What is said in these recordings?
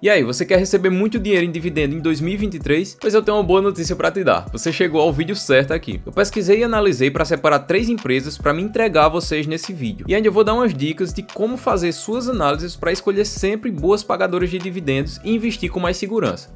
E aí, você quer receber muito dinheiro em dividendo em 2023? Pois eu tenho uma boa notícia para te dar. Você chegou ao vídeo certo aqui. Eu pesquisei e analisei para separar 3 empresas para me entregar a vocês nesse vídeo. E ainda eu vou dar umas dicas de como fazer suas análises para escolher sempre boas pagadoras de dividendos e investir com mais segurança.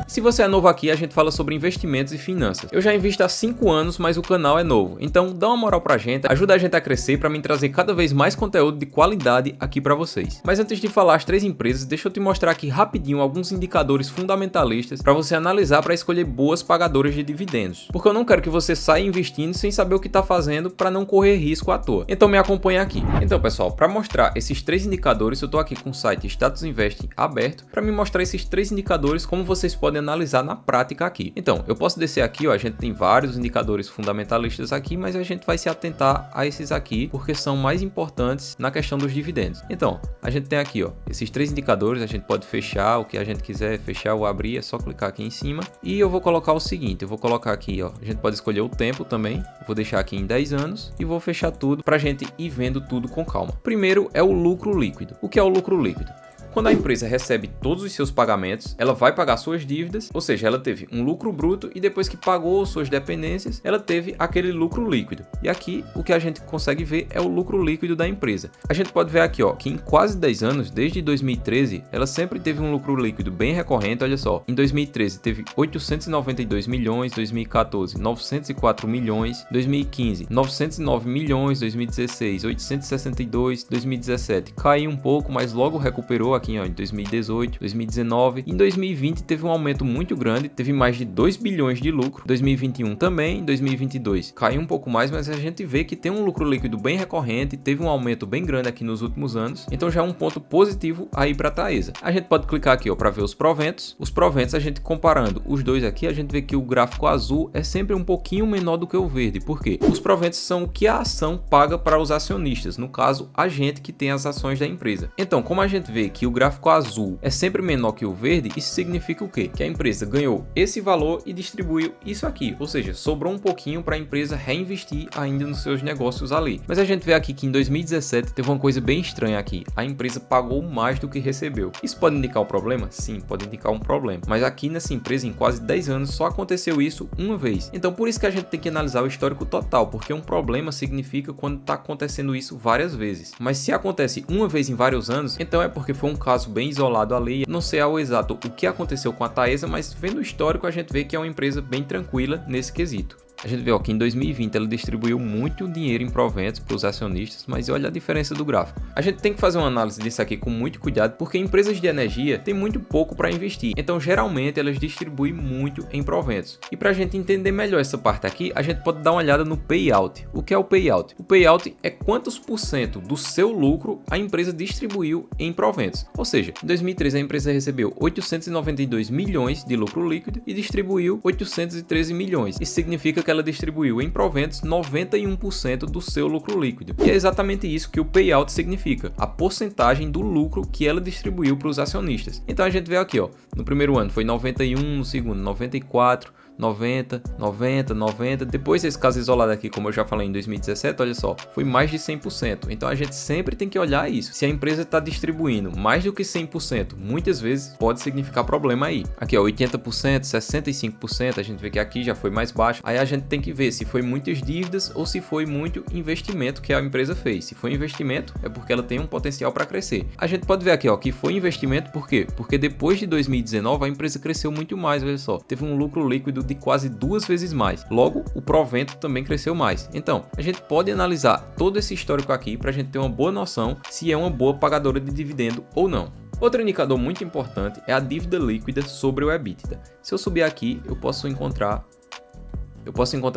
Se você é novo aqui, a gente fala sobre investimentos e finanças. Eu já invisto há 5 anos, mas o canal é novo. Então dá uma moral pra gente, ajuda a gente a crescer para mim trazer cada vez mais conteúdo de qualidade aqui para vocês. Mas antes de falar as 3 empresas, deixa eu te mostrar aqui rapidinho alguns indicadores fundamentalistas para você analisar para escolher boas pagadoras de dividendos. Porque eu não quero que você saia investindo sem saber o que está fazendo para não correr risco à toa. Então me acompanha aqui. Então pessoal, para mostrar esses 3 indicadores, eu estou aqui com o site Status Investing aberto para me mostrar esses 3 indicadores como vocês podem analisar na prática aqui. Então, eu posso descer aqui, ó, a gente tem vários indicadores fundamentalistas aqui, mas a gente vai se atentar a esses aqui, porque são mais importantes na questão dos dividendos. Então, a gente tem aqui, ó, esses 3 indicadores, a gente pode fechar o que a gente quiser, fechar ou abrir, é só clicar aqui em cima. E eu vou colocar o seguinte, eu vou colocar aqui, ó, a gente pode escolher o tempo também, eu vou deixar aqui em 10 anos e vou fechar tudo pra gente ir vendo tudo com calma. Primeiro é o lucro líquido. O que é o lucro líquido? Quando a empresa recebe todos os seus pagamentos, ela vai pagar suas dívidas, ou seja, ela teve um lucro bruto e depois que pagou suas dependências, ela teve aquele lucro líquido. E aqui o que a gente consegue ver é o lucro líquido da empresa. A gente pode ver aqui, ó, que em quase 10 anos, desde 2013, ela sempre teve um lucro líquido bem recorrente, olha só. Em 2013 teve 892 milhões, 2014 904 milhões, 2015 909 milhões, 2016 862, 2017 caiu um pouco, mas logo recuperou aqui, ó, em 2018, 2019, em 2020 teve um aumento muito grande, teve mais de 2 bilhões de lucro, 2021 também, em 2022 caiu um pouco mais, mas a gente vê que tem um lucro líquido bem recorrente, teve um aumento bem grande aqui nos últimos anos, então já é um ponto positivo aí para a Taesa. A gente pode clicar aqui, ó, para ver os proventos. Os proventos, a gente comparando os dois aqui, a gente vê que o gráfico azul é sempre um pouquinho menor do que o verde. Por quê? Os proventos são o que a ação paga para os acionistas, no caso, a gente que tem as ações da empresa. Então, como a gente vê que o gráfico azul é sempre menor que o verde, isso significa o quê? Que a empresa ganhou esse valor e distribuiu isso aqui, ou seja, sobrou um pouquinho para a empresa reinvestir ainda nos seus negócios ali. Mas a gente vê aqui que em 2017 teve uma coisa bem estranha aqui, a empresa pagou mais do que recebeu. Isso pode indicar um problema? Sim, pode indicar um problema, mas aqui nessa empresa em quase 10 anos só aconteceu isso uma vez. Então por isso que a gente tem que analisar o histórico total, porque um problema significa quando está acontecendo isso várias vezes. Mas se acontece uma vez em vários anos, então é porque foi um caso bem isolado ali, não sei ao exato o que aconteceu com a Taesa, mas vendo o histórico a gente vê que é uma empresa bem tranquila nesse quesito. A gente vê ó, que em 2020 ela distribuiu muito dinheiro em proventos para os acionistas, mas olha a diferença do gráfico. A gente tem que fazer uma análise disso aqui com muito cuidado, porque empresas de energia têm muito pouco para investir, então geralmente elas distribuem muito em proventos. E para a gente entender melhor essa parte aqui, a gente pode dar uma olhada no payout. O que é o payout? O payout é quantos por cento do seu lucro a empresa distribuiu em proventos. Ou seja, em 2013 a empresa recebeu 892 milhões de lucro líquido e distribuiu 813 milhões. Isso significa que ela distribuiu em proventos 91% do seu lucro líquido. E é exatamente isso que o payout significa, a porcentagem do lucro que ela distribuiu para os acionistas. Então a gente vê aqui, ó, no primeiro ano foi 91, no segundo 94, 90, 90, 90. Depois esse caso isolado aqui, como eu já falei em 2017, olha só, foi mais de 100%. Então a gente sempre tem que olhar isso. Se a empresa está distribuindo mais do que 100%, muitas vezes pode significar problema aí. Aqui ó, 80%, 65%, a gente vê que aqui já foi mais baixo. Aí a gente tem que ver se foi muitas dívidas ou se foi muito investimento que a empresa fez. Se foi investimento, é porque ela tem um potencial para crescer. A gente pode ver aqui ó, que foi investimento, por quê? Porque depois de 2019 a empresa cresceu muito mais, olha só. Teve um lucro líquido de quase 2 vezes mais. Logo, o provento também cresceu mais. Então, a gente pode analisar todo esse histórico aqui para a gente ter uma boa noção se é uma boa pagadora de dividendo ou não. Outro indicador muito importante é a dívida líquida sobre o EBITDA. Se eu subir aqui, eu posso encontrar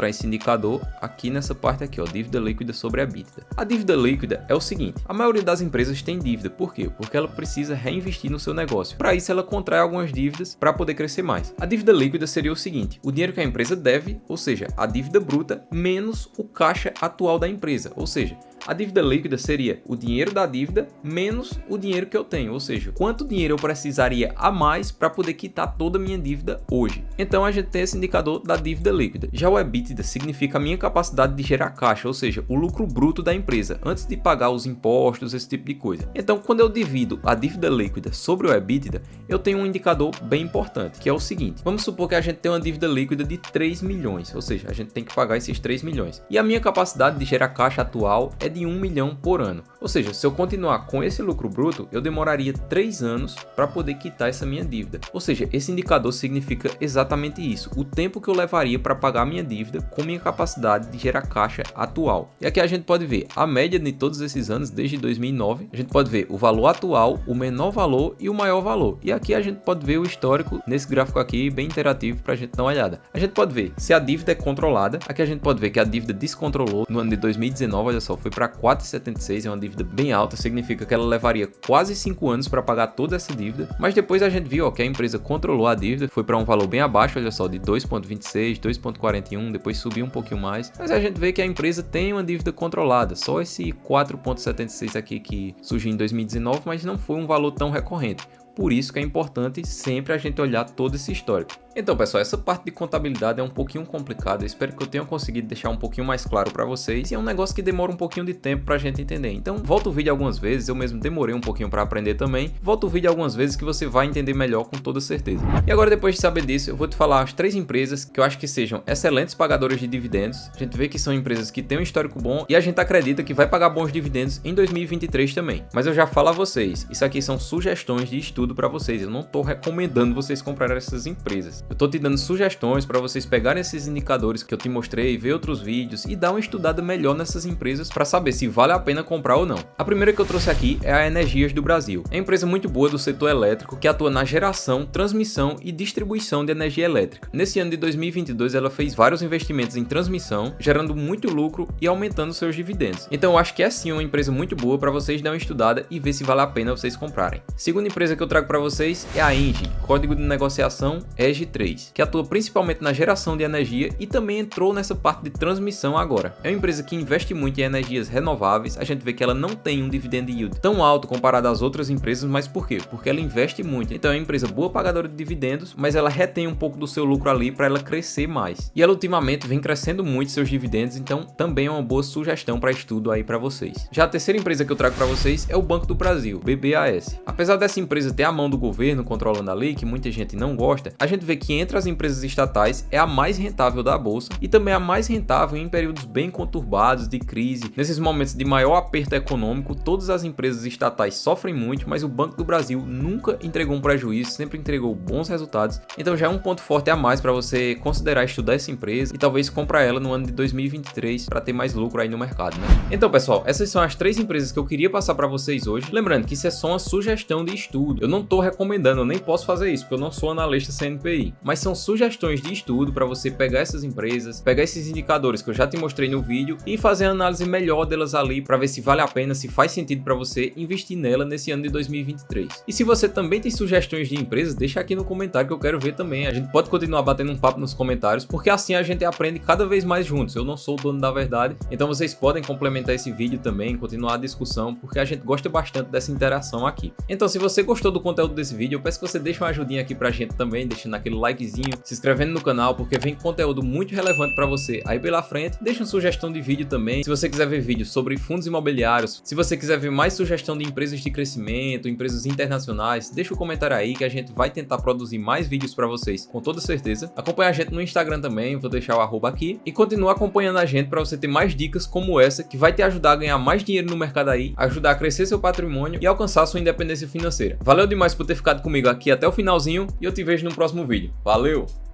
esse indicador aqui nessa parte aqui, ó, dívida líquida sobre a EBITDA. A dívida líquida é o seguinte, a maioria das empresas tem dívida, por quê? Porque ela precisa reinvestir no seu negócio. Para isso ela contrai algumas dívidas para poder crescer mais. A dívida líquida seria o seguinte, o dinheiro que a empresa deve, ou seja, a dívida bruta menos o caixa atual da empresa, ou seja, A dívida líquida seria o dinheiro da dívida menos o dinheiro que eu tenho, ou seja, quanto dinheiro eu precisaria a mais para poder quitar toda a minha dívida hoje. Então a gente tem esse indicador da dívida líquida. Já o EBITDA significa a minha capacidade de gerar caixa, ou seja, o lucro bruto da empresa, antes de pagar os impostos, esse tipo de coisa. Então, quando eu divido a dívida líquida sobre o EBITDA, eu tenho um indicador bem importante, que é o seguinte: vamos supor que a gente tem uma dívida líquida de 3 milhões, ou seja, a gente tem que pagar esses 3 milhões. E a minha capacidade de gerar caixa atual é de 1 milhão por ano. Ou seja, se eu continuar com esse lucro bruto, eu demoraria 3 anos para poder quitar essa minha dívida. Ou seja, esse indicador significa exatamente isso, o tempo que eu levaria para pagar a minha dívida com minha capacidade de gerar caixa atual. E aqui a gente pode ver a média de todos esses anos, desde 2009, a gente pode ver o valor atual, o menor valor e o maior valor. E aqui a gente pode ver o histórico nesse gráfico aqui, bem interativo, para a gente dar uma olhada. A gente pode ver se a dívida é controlada. Aqui a gente pode ver que a dívida descontrolou no ano de 2019, olha só, foi para 4,76, é uma dívida bem alta, significa que ela levaria quase 5 anos para pagar toda essa dívida. Mas depois a gente viu, ó, que a empresa controlou a dívida, foi para um valor bem abaixo, olha só, de 2,26, 2,41, depois subiu um pouquinho mais. Mas a gente vê que a empresa tem uma dívida controlada, só esse 4,76 aqui que surgiu em 2019, mas não foi um valor tão recorrente. Por isso que é importante sempre a gente olhar todo esse histórico. Então, pessoal, essa parte de contabilidade é um pouquinho complicada. Eu espero que eu tenha conseguido deixar um pouquinho mais claro para vocês. E é um negócio que demora um pouquinho de tempo para a gente entender. Então, volta o vídeo algumas vezes. Eu mesmo demorei um pouquinho para aprender também. Volta o vídeo algumas vezes que você vai entender melhor com toda certeza. E agora, depois de saber disso, eu vou te falar as 3 empresas que eu acho que sejam excelentes pagadoras de dividendos. A gente vê que são empresas que têm um histórico bom e a gente acredita que vai pagar bons dividendos em 2023 também. Mas eu já falo a vocês, isso aqui são sugestões de estudo para vocês. Eu não estou recomendando vocês comprarem essas empresas. Eu estou te dando sugestões para vocês pegarem esses indicadores que eu te mostrei, ver outros vídeos e dar uma estudada melhor nessas empresas para saber se vale a pena comprar ou não. A primeira que eu trouxe aqui é a Energias do Brasil. É uma empresa muito boa do setor elétrico que atua na geração, transmissão e distribuição de energia elétrica. Nesse ano de 2022 ela fez vários investimentos em transmissão, gerando muito lucro e aumentando seus dividendos. Então eu acho que é sim uma empresa muito boa para vocês darem uma estudada e ver se vale a pena vocês comprarem. Segunda empresa que eu trago para vocês é a ENGIE, código de negociação EG3, que atua principalmente na geração de energia e também entrou nessa parte de transmissão agora. É uma empresa que investe muito em energias renováveis. A gente vê que ela não tem um dividend yield tão alto comparado às outras empresas, mas por quê? Porque ela investe muito. Então é uma empresa boa pagadora de dividendos, mas ela retém um pouco do seu lucro ali para ela crescer mais. E ela ultimamente vem crescendo muito seus dividendos, então também é uma boa sugestão para estudo aí para vocês. Já a terceira empresa que eu trago para vocês é o Banco do Brasil, BBAS. Apesar dessa empresa ter a mão do governo controlando a lei, que muita gente não gosta, a gente vê que entre as empresas estatais é a mais rentável da bolsa e também a mais rentável em períodos bem conturbados de crise. Nesses momentos de maior aperto econômico, todas as empresas estatais sofrem muito, mas o Banco do Brasil nunca entregou um prejuízo, sempre entregou bons resultados. Então já é um ponto forte a mais para você considerar estudar essa empresa e talvez comprar ela no ano de 2023 para ter mais lucro aí no mercado, né? Então, pessoal, essas são as 3 empresas que eu queria passar para vocês hoje. Lembrando que isso é só uma sugestão de estudo. Eu não estou recomendando, eu nem posso fazer isso, porque eu não sou analista CNPI. Mas são sugestões de estudo para você pegar essas empresas, pegar esses indicadores que eu já te mostrei no vídeo e fazer a análise melhor delas ali para ver se vale a pena, se faz sentido para você investir nela nesse ano de 2023. E se você também tem sugestões de empresas, deixa aqui no comentário que eu quero ver também. A gente pode continuar batendo um papo nos comentários, porque assim a gente aprende cada vez mais juntos. Eu não sou o dono da verdade, então vocês podem complementar esse vídeo também, continuar a discussão, porque a gente gosta bastante dessa interação aqui. Então, se você gostou do conteúdo desse vídeo, eu peço que você deixe uma ajudinha aqui pra gente também, deixando aquele likezinho, se inscrevendo no canal, porque vem conteúdo muito relevante para você aí pela frente. Deixa uma sugestão de vídeo também. Se você quiser ver vídeos sobre fundos imobiliários, se você quiser ver mais sugestão de empresas de crescimento, empresas internacionais, deixa um comentário aí que a gente vai tentar produzir mais vídeos para vocês, com toda certeza. Acompanha a gente no Instagram também, vou deixar o arroba aqui. E continua acompanhando a gente para você ter mais dicas como essa, que vai te ajudar a ganhar mais dinheiro no mercado aí, ajudar a crescer seu patrimônio e alcançar sua independência financeira. Valeu demais por ter ficado comigo aqui até o finalzinho e eu te vejo no próximo vídeo. Valeu!